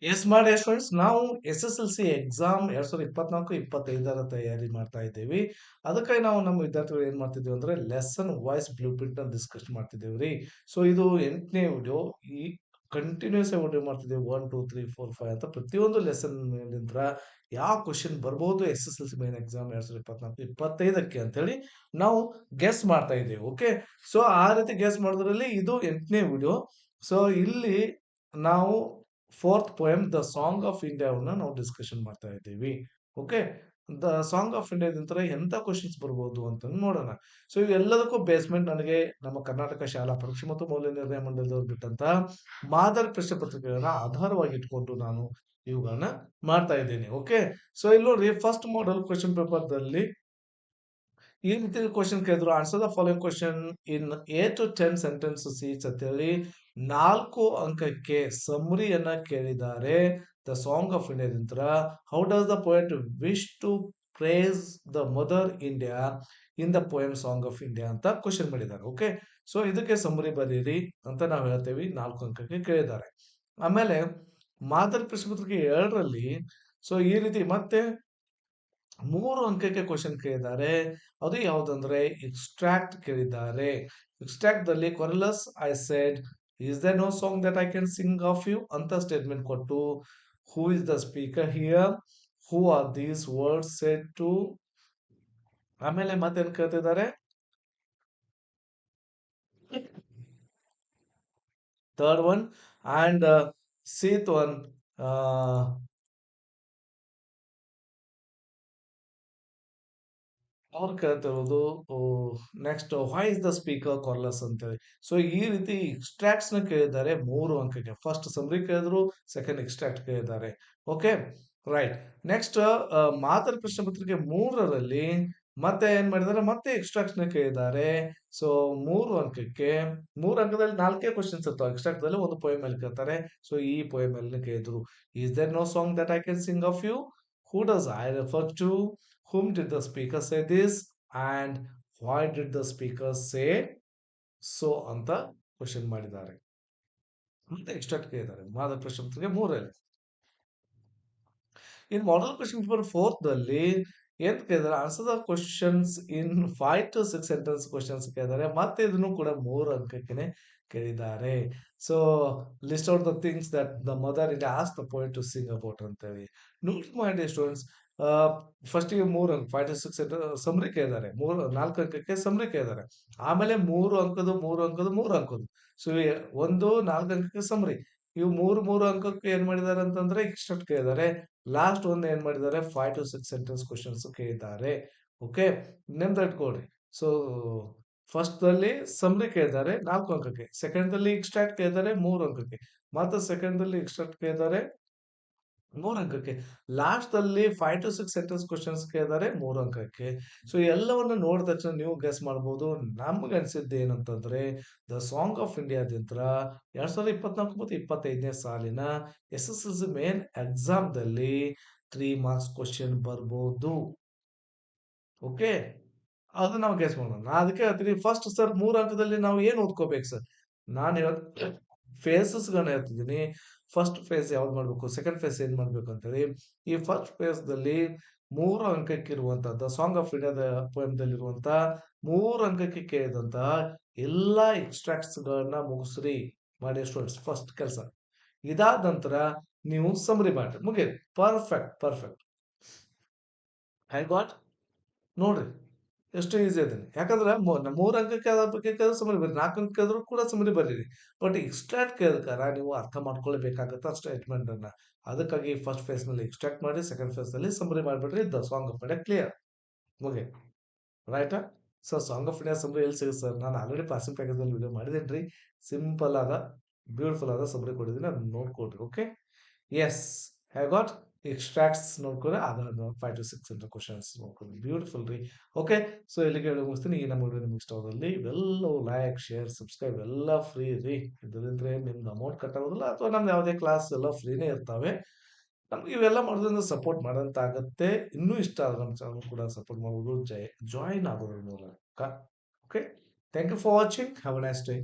S ಮಾಡಿ students ನಾವು S S L C exam 2024-25 ತಯಾರಿ ಮಾಡ್ತಾ ಇದ್ದೀವಿ. ಅದಕ್ಕಾಗಿ ನಾವು ನಮ್ಮ ವಿದ್ಯಾರ್ಥಿಗಳು ಏನ್ ಮಾಡ್ತಿದ್ದೀವಿ ಅಂದ್ರೆ ಲೆಸನ್ ವಾಯ್ಸ್ ಬ್ಲೂ ಪ್ರಿಂಟ್ ಅನ್ನು ಡಿಸ್ಕಸ್ ಮಾಡ್ತಿದ್ದೀವಿ ರೀ. ಸೊ ಇದು 8ನೇ ವಿಡಿಯೋ. ಈ ಕಂಟಿನ್ಯೂಸ್ ಆಗಿ ವಿಡಿಯೋ ಮಾಡ್ತಿದ್ದೀವಿ 1 2 3 4 5 ಅಂತ ಪ್ರತಿಯೊಂದು ಲೆಸನ್ ನಿಂತ್ರ ಯಾವ ಕ್ವಶನ್ ಬರ್ಬೋದು S S L C main exam 2024-25ಕ್ಕೆ ಅಂತ ಹೇಳಿ ನಾವು ಗೆಸ್ ಮಾಡ್ತಾ ಇದ್ದೀವಿ. ಓಕೆ, ಸೊ ಆ ರೀತಿ ಗೆಸ್ ಮಾಡೋದ್ರಲ್ಲಿ ಇದು 8ನೇ ವಿಡಿಯೋ. ಸೊ ಇಲ್ಲಿ ನಾವು fourth poem the song of ಇಂಡಿಯಾವನ್ನ ನಾವು ಡಿಸ್ಕಷನ್ ಮಾಡ್ತಾ ಇದ್ದೀವಿ. Okay, the song of India ನಂತರ ಎಂತ ಕ್ವಶನ್ಸ್ ಬರ್ಬೋದು ಅಂತ ನೋಡೋಣ. ಸೊ ಇವೆಲ್ಲದಕ್ಕೂ ಬೇಸ್ಮೆಂಟ್ ನನಗೆ ನಮ್ಮ ಕರ್ನಾಟಕ ಶಾಲಾ ಪರೀಕ್ಷೆ ಮತ್ತು ಮೌಲ್ಯ ನಿರ್ಣಯ ಮಂಡಳಿಯವರು ಬಿಟ್ಟಂತ ಮಾದರಿ ಪ್ರಶ್ನೆ ಪತ್ರಿಕೆಗಳನ್ನ ಆಧಾರವಾಗಿ ಇಟ್ಕೊಂಡು ನಾನು ಇವುಗಳನ್ನ ಮಾಡ್ತಾ ಇದ್ದೀನಿ. ಓಕೆ, ಸೊ ಇಲ್ಲಿ ನೋಡಿ ಫಸ್ಟ್ ಮಾಡೆಲ್ ಕ್ವಶನ್ ಪೇಪರ್ ದಲ್ಲಿ ಈ ರೀತಿ ಕ್ವಶನ್ ಕೇಳಿದ್ರು. Answer the following question in 8 to 10 sentences each ಅಂತ ಹೇಳಿ 4 ಅಂಕಕ್ಕೆ ಸಮರಿಯನ್ನ ಕೇಳಿದ್ದಾರೆ. ದ ಸಾಂಗ್ ಆಫ್ ಇಂಡಿಯಾ ನಂತರ how does the poet wish to praise the mother India in the poem song of India ಅಂತ ಕ್ವಶನ್ ಮಾಡಿದ್ದಾರೆ. ಓಕೆ, ಸೊ ಇದಕ್ಕೆ summary ಬರೀರಿ ಅಂತ ನಾವು ಹೇಳ್ತೇವೆ. 4 ಅಂಕಕ್ಕೆ ಕೇಳಿದ್ದಾರೆ. ಆಮೇಲೆ ಮಾದರಿ ಪ್ರಶ್ನೆ ಪತ್ರಿಕೆ 2ರಲ್ಲಿ ಸೊ ಈ ರೀತಿ ಮತ್ತೆ 3 ಅಂಕಕ್ಕೆ ಕ್ವಶನ್ ಕೇಳಿದ್ದಾರೆ. ಅದು ಯಾವುದಂದ್ರೆ ಎಕ್ಸ್ಟ್ರಾಕ್ಟ್ ಕೇಳಿದ್ದಾರೆ. ಎಕ್ಸ್ಟ್ರಾಕ್ಟ್ ದಲ್ಲಿ ಕೊರಲಸ್ I said is there no song that I can sing of you ಅಂತ ಸ್ಟೇಟ್ಮೆಂಟ್ ಕೊಟ್ಟು who is the speaker here, who are these words said to, ಆಮೇಲೆ ಮತ್ತೇನ್ ಕೇಳ್ತಿದ್ದಾರೆ ಥರ್ಡ್ ಒನ್ ಅಂಡ್ ಸೀತ್ ಒನ್ ಅವ್ರು ಕೇಳ್ತಿರೋದು next why is the speaker careless ಅಂತೇಳಿ. So ಈ ರೀತಿ ಎಕ್ಸ್ಟ್ರಾಕ್ಟ್ಸ್ ನ ಕೇಳಿದ್ದಾರೆ 3 ಅಂಕಕ್ಕೆ. ಫಸ್ಟ್ ಸಮರಿ ಕೇಳಿದ್ರು, ಸೆಕೆಂಡ್ ಎಕ್ಸ್ಟ್ರಾಕ್ಟ್ ಕೇಳಿದ್ದಾರೆ. Okay, right. ನೆಕ್ಸ್ಟ್ ಮಾದರಿ ಪ್ರಶ್ನೆ ಪತ್ರಿಕೆ 3ರಲ್ಲಿ ಮತ್ತೆ ಏನ್ ಮಾಡಿದ್ದಾರೆ, ಮತ್ತೆ ಎಕ್ಸ್ಟ್ರಾಕ್ಟ್ಸ್ ನ ಕೇಳಿದ್ದಾರೆ. ಸೊ 3 ಅಂಕಕ್ಕೆ 3 ಅಂಕದಲ್ಲಿ 4 ಕ್ವಶನ್ಸ್ ಇರ್ತಾವೆ. ಎಕ್ಸ್ಟ್ರಾಕ್ಟ್ ದಲ್ಲಿ ಒಂದು ಪೋಯಮ್ ಅಲ್ಲಿ ಕೇಳ್ತಾರೆ. ಸೊ ಈ ಪೋಯಮ್ ಅಲ್ಲಿ ಕೇಳಿದ್ರು is there no song that I can sing of you, who does I refer to, whom did the speaker say this and why did the speaker say so ಅಂತ question ಮಾಡಿದ್ದಾರೆ. ಮತ್ತೆ extract ಕೇಳಿದ್ದಾರೆ ಮಾದರಿ ಪ್ರಶ್ನೆ ಪತ್ರಿಕೆ 3ರಲ್ಲಿ. ಇನ್ ಮಾಡೆಲ್ ಕ್ವಶನ್ ಪೇಪರ್ 4ದಲ್ಲಿ ಏನ್ ಕೇಳಿದ್ದಾರೆ, answer the questions in 5 to 6 sentence questions ಕೇಳಿದ್ದಾರೆ. ಮತ್ತೆ ಇದನ್ನು ಕೂಡ 3 ಅಂಕಕ್ಕೆ ಕೇಳಿದ್ದಾರೆ. So list out the things that the mother India ask the poet to sing about ಅಂತೇಳಿ ನೋಟ್ ಮಾಡಿ ಸ್ಟೂಡೆಂಟ್ಸ್. ಫಸ್ಟ್ ಗೆ 3 ಅಂಕ 5 to 6 ಸಮರಿ ಕೇಳಿದ್ದಾರೆ. 4 ಅಂಕಕ್ಕೆ ಸಮರಿ ಕೇಳಿದ್ದಾರೆ. ಆಮೇಲೆ 3 ಅಂಕದ್ದು 3 ಅಂಕದ್ದು 3 ಅಂಕದ್ದು. ಸೊ ಒಂದು 4 ಅಂಕಕ್ಕೆ ಸಮರಿ. ಇವು 3 ಅಂಕಕ್ಕೆ ಏನ್ ಮಾಡಿದ್ದಾರೆ ಅಂತಂದ್ರೆ ಎಕ್ಸ್ಟ್ರಾಕ್ಟ್ ಕೇಳಿದ್ದಾರೆ. ಲಾಸ್ಟ್ ಒಂದು ಏನ್ ಮಾಡಿದ್ದಾರೆ 5 to 6 ಸೆಂಟೆನ್ಸ್ ಕ್ವಶನ್ಸ್ ಕೇಳಿದ್ದಾರೆ. ಓಕೆ, ನೆನ್ಪ ಇಟ್ಕೊಳ್ರಿ. ಸೊ ಫಸ್ಟ್ ದಲ್ಲಿ ಸಮರಿ ಕೇಳಿದ್ದಾರೆ 4 ಅಂಕಕ್ಕೆ, ಸೆಕೆಂಡ್ ದಲ್ಲಿ ಎಕ್ಸ್ಟ್ರಾಕ್ಟ್ ಕೇಳಿದ್ದಾರೆ 3 ಅಂಕಕ್ಕೆ, ಮತ್ತೆ ಸೆಕೆಂಡ್ ದಲ್ಲಿ ಎಕ್ಸ್ಟ್ರಾಕ್ಟ್ ಕೇಳಿದ್ದಾರೆ 3 ಅಂಕಕ್ಕೆ, ಲಾಸ್ಟ್ ಅಲ್ಲಿ 5 to 6 ಸೆಂಟೆನ್ಸ್ ಕ್ವಶನ್ಸ್ ಕೇಳಿದ್ದಾರೆ 3 ಅಂಕಕ್ಕೆ. ಸೊ ಎಲ್ಲವನ್ನ ನೋಡಿದ ತಕ್ಷಣ ನೀವು ಗೆಸ್ ಮಾಡಬಹುದು. ನಮ್ಗೆ ಅನ್ಸಿದ್ದು ಏನಂತಂದ್ರೆ ದ ಸಾಂಗ್ ಆಫ್ ಇಂಡಿಯಾದಿಂದ 2024 ಮತ್ತು 25ನೇ ಸಾಲಿನ S S L C main exam ದಲ್ಲಿ 3 ಮಾರ್ಕ್ಸ್ ಕ್ವಶನ್ ಬರ್ಬೋದು. ಓಕೆ, ಅದು ನಾವು ಗೆಸ್ ಮಾಡೋಣ. ನಾ ಅದಕ್ಕೆ ಹೇಳ್ತೀನಿ ಫಸ್ಟ್ ಸರ್ 3 ಅಂಕದಲ್ಲಿ ನಾವು ಏನ್ ಓದ್ಕೋಬೇಕು ಸರ್, ನಾನು ಹೇಳ ಫೇಸಸ್ ಗಳನ್ನ ಹೇಳ್ತಿದ್ದೀನಿ. ಫಸ್ಟ್ ಫೇಸ್ ಯಾವ್ದು ಮಾಡ್ಬೇಕು, ಸೆಕೆಂಡ್ ಫೇಸ್ ಏನ್ ಮಾಡ್ಬೇಕು ಅಂತೇಳಿ. ಈ ಫಸ್ಟ್ ಫೇಸ್ ದಲ್ಲಿ 3 ಅಂಕಕ್ಕೆ ಇರುವಂತಹದ್ದು ಸಾಂಗ್ ಆಫ್ ಇಂಡಿಯಾದ ಪೋಯಮ್ ದಲ್ಲಿರುವಂತ 3 ಅಂಕಕ್ಕೆ ಕೇಳಿದಂತಹ ಎಲ್ಲಾ ಎಕ್ಸ್ಟ್ರಾಕ್ಟ್ಸ್ ಗಳನ್ನ ಮುಗಿಸ್ರಿ ಮಾಡಿ ಸ್ಟೂಡೆಂಟ್ಸ್. ಫಸ್ಟ್ ಕೆಲಸ ಇದಾದ ನಂತರ ನೀವು ಸಮರಿ ಮಾಡ್ರಿ, ಮುಗಿಯಿತು. Perfect perfect. ಐ ಗಾಟ್, ನೋಡ್ರಿ ಎಷ್ಟು ಈಸಿ ಅದೇನೆ. ಯಾಕಂದ್ರೆ 3 ಅಂಕಕ್ಕೆ ಅದ್ರ ಬಗ್ಗೆ ಕೇಳಿದ್ರೆ ಸುಮ್ಮನೆ ಬರ್ರಿ, 4 ಅಂಕ ಕೇಳಿದ್ರು ಕೂಡ ಸುಮ್ಮನೆ ಬರೀರಿ. ಬಟ್ ಎಕ್ಸ್ಟ್ರಾಕ್ಟ್ ಕೇಳ್ಕಾರ ನೀವು ಅರ್ಥ ಮಾಡ್ಕೊಳ್ಬೇಕಾಗತ್ತೆ ಸ್ಟೇಟ್ಮೆಂಟ್ ಅನ್ನ. ಅದಕ್ಕಾಗಿ ಫಸ್ಟ್ ಫೇಸ್ ನಲ್ಲಿ ಎಕ್ಸ್ಟ್ರಾಕ್ಟ್ ಮಾಡಿ, ಸೆಕೆಂಡ್ ಫೇಸ್ ನಲ್ಲಿ ಸಮರಿ ಮಾಡ್ಬಿಡ್ರಿ. The song of India clear, ಮುಗಿ ರೈಟಾ. So song of India summary ಎಲ್ಲಿ ಸಿಗುತ್ತೆ ಸರ್, ನಾನು ಆಲ್ರೆಡಿ ಪಾಸಿಂಗ್ ಪ್ಯಾಕೇಜ್ ಅಲ್ಲಿ ವಿಡಿಯೋ ಮಾಡಿದೇನ್ರಿ. ಸಿಂಪಲ್ ಆದ ಬ್ಯೂಟಿಫುಲ್ ಆದ ಸಮರಿ ಕೊಟ್ಟಿದ್ದೀನಿ, ಅದನ್ನ ನೋಡ್ಕೊಳ್ರಿ. Okay, yes I got extracts ನೋಡ್ಕೊಂಡ್ರೆ ಅದಾದ 5 to 6 ಅಂತ ಕ್ವಶನ್ಸ್ ನೋಡ್ಕೊಂಡ್ರಿ. ಬ್ಯೂಟಿಫುಲ್ ರೀ. ಓಕೆ, ಸೊ ಇಲ್ಲಿಗೆ ಮುಗಿಸ್ತೀನಿ. ಈ ನಮ್ಮ ವಿಡಿಯೋ ನಿಮ್ಗೆ ಇಷ್ಟ ಆದಲ್ಲಿ ಇವೆಲ್ಲವೂ ಲೈಕ್ ಶೇರ್ ಸಬ್ಸ್ಕ್ರೈಬ್ ಎಲ್ಲ ಫ್ರೀ ರೀ. ಇದರಿಂದ ನಿಮ್ದು ಅಮೌಂಟ್ ಕಟ್ ಆಗೋದಿಲ್ಲ ಅಥವಾ ನಮ್ದು ಯಾವುದೇ ಕ್ಲಾಸ್ ಎಲ್ಲ ಫ್ರೀನೇ ಇರ್ತವೆ. ನಮ್ಗೆ ಇವೆಲ್ಲ ಮಾಡೋದ್ರಿಂದ ಸಪೋರ್ಟ್ ಮಾಡೋಂತ ಆಗತ್ತೆ. ಇನ್ನೂ ಇಷ್ಟ ಆದ್ರೆ ನಮ್ಮ ಚಾನಲ್ ಕೂಡ ಸಪೋರ್ಟ್ ಮಾಡ್ಬೋದು, ಜಾಯಿನ್ ಆಗೋದ್ರ ಮೂಲಕ. Okay, thank you for watching. Have a nice day.